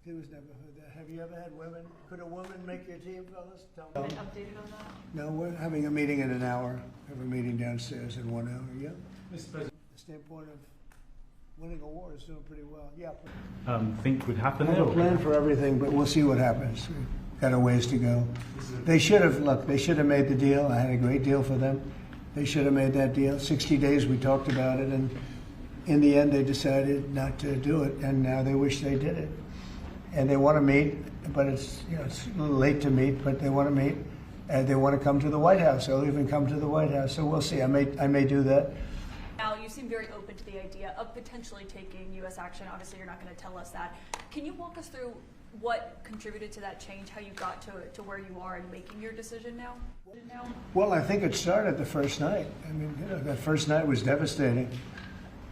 He was never heard that. Have you ever had women? Could a woman make your team, fellas? Tell me. Been updated on that? No, we're having a meeting in an hour. Have a meeting downstairs in 1 hour. Yeah. Mr. President, The standpoint of winning a war is doing pretty well. Yeah. think would happen I there? have a plan for everything, but we'll see what happens. We've got a ways to go. They should have, look, they should have made the deal. I had a great deal for them. They should have made that deal. 60 days we talked about it, and in the end they decided not to do it, and now they wish they did it. And they want to meet, but it's, it's a little late to meet, but they want to meet, and they want to come to the White House. They'll even come to the White House, so we'll see. I may do that. Now, you seem very open to the idea of potentially taking U.S. action. Obviously, you're not going to tell us that. Can you walk us through what contributed to that change, how you got to where you are in making your decision now? Well, I think it started the first night. I mean, that first night was devastating,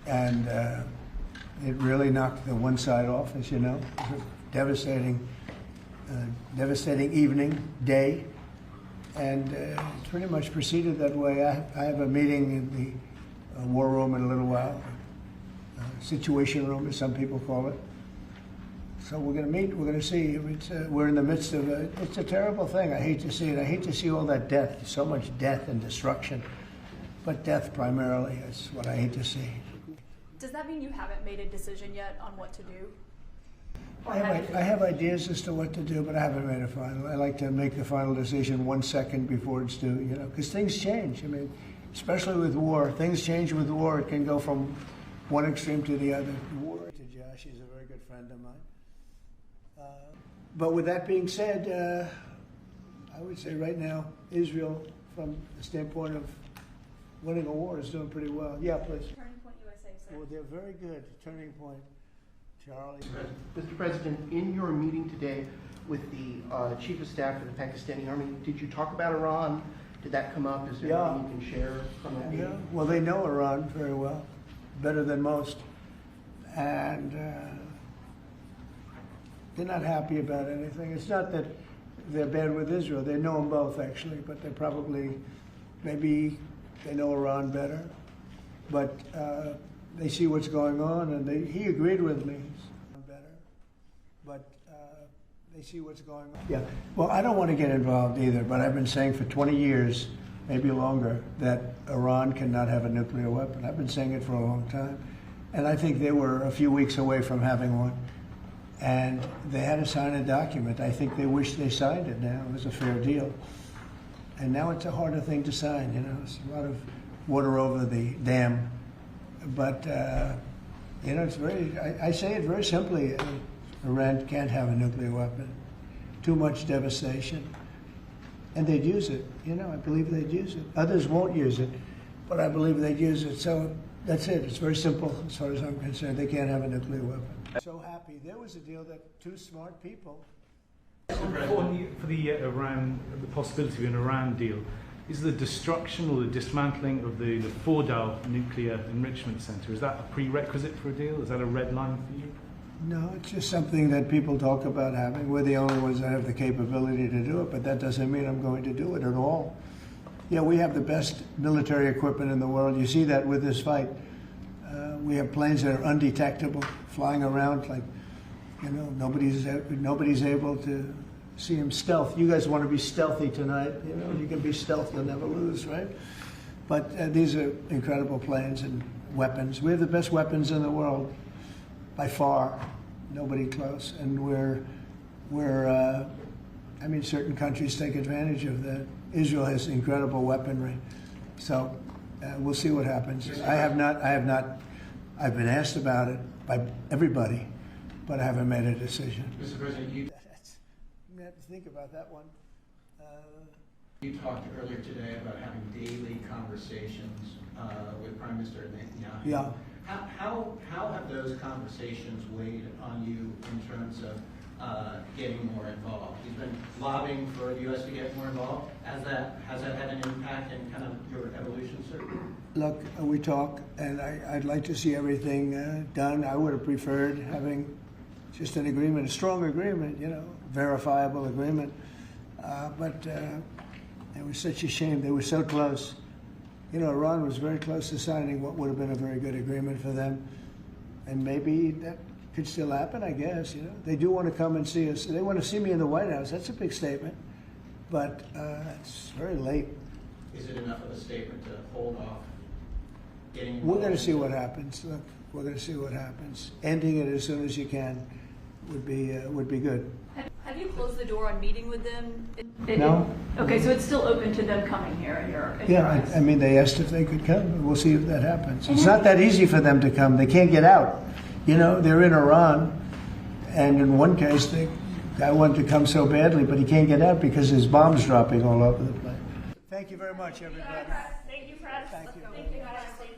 and it really knocked the one side off, as you know. It was a devastating evening, day, and it pretty much proceeded that way. I have a meeting in the war room in a little while, situation room, as some people call it. So we're going to meet. We're going to see. We're in the midst of it's a terrible thing. I hate to see it. I hate to see all that death, so much death and destruction. But death primarily is what I hate to see. Does that mean you haven't made a decision yet on what to do? I have ideas as to what to do, but I haven't made a final. I like to make the final decision 1 second before it's due, because things change. I mean, especially with war, things change with war. It can go from one extreme to the other. War to Josh, he's a very good friend of mine. But with that being said, I would say right now, Israel, from the standpoint of winning a war, is doing pretty well. Yeah, please. Turning Point USA, sir. Well, they're very good. Turning Point. Charlie. Mr. President, in your meeting today with the Chief of Staff for the Pakistani Army, did you talk about Iran? Did that come up? Is there anything you can share from that meeting? Yeah, well, they know Iran very well, better than most. And they're not happy about anything. It's not that they're bad with Israel. They know them both, actually, but they're probably, maybe they know Iran better. But they see what's going on, and he agreed with me better. But they see what's going on. Yeah, well, I don't want to get involved either, but I've been saying for 20 years, maybe longer, that Iran cannot have a nuclear weapon. I've been saying it for a long time. And I think they were a few weeks away from having one. And they had to sign a document. I think they wish they signed it now. It was a fair deal. And now it's a harder thing to sign, It's a lot of water over the dam. But, it's very, I say it very simply. Iran can't have a nuclear weapon. Too much devastation. And they'd use it. I believe they'd use it. Others won't use it, but I believe they'd use it. So that's it. It's very simple as far as I'm concerned. They can't have a nuclear weapon. So happy. There was a deal that two smart people. For the Iran, the possibility of an Iran deal, is the destruction or the dismantling of the Fordow nuclear enrichment center, is that a prerequisite for a deal? Is that a red line for you? No, it's just something that people talk about having. We're the only ones that have the capability to do it, but that doesn't mean I'm going to do it at all. Yeah, we have the best military equipment in the world. You see that with this fight. We have planes that are undetectable, flying around like, nobody's able to see them stealth. You guys want to be stealthy tonight. You can be stealth, you'll never lose, right? But these are incredible planes and weapons. We have the best weapons in the world, by far. Nobody close. And certain countries take advantage of that. Israel has incredible weaponry. So we'll see what happens. I've been asked about it by everybody, but I haven't made a decision. Mr. President, I'm going to have to think about that one. You talked earlier today about having daily conversations with Prime Minister Netanyahu. Yeah. How have those conversations weighed on you in terms of getting more involved? He's been lobbying for the U.S. to get more involved. Has that had an impact in kind of your evolution, sir? Look, we talk, and I'd like to see everything done. I would have preferred having just an agreement, a strong agreement, verifiable agreement. But it was such a shame. They were so close. Iran was very close to signing what would have been a very good agreement for them. And maybe that Could still happen, I guess, you know. They do want to come and see us. They want to see me in the White House. That's a big statement. But it's very late. Is it enough of a statement to hold off getting involved? We're going to see what happens. Look, we're going to see what happens. Ending it as soon as you can would be good. Have you closed the door on meeting with them? No. Okay, so it's still open to them coming here in your Yeah, eyes. I mean, they asked if they could come. We'll see if that happens. It's not that easy for them to come. They can't get out. You know, they're in Iran, and in one case, the guy wanted to come so badly, but he can't get out because there's bombs dropping all over the place. Thank you very much, everybody. Thank you, Fred. Thank you. Thank you.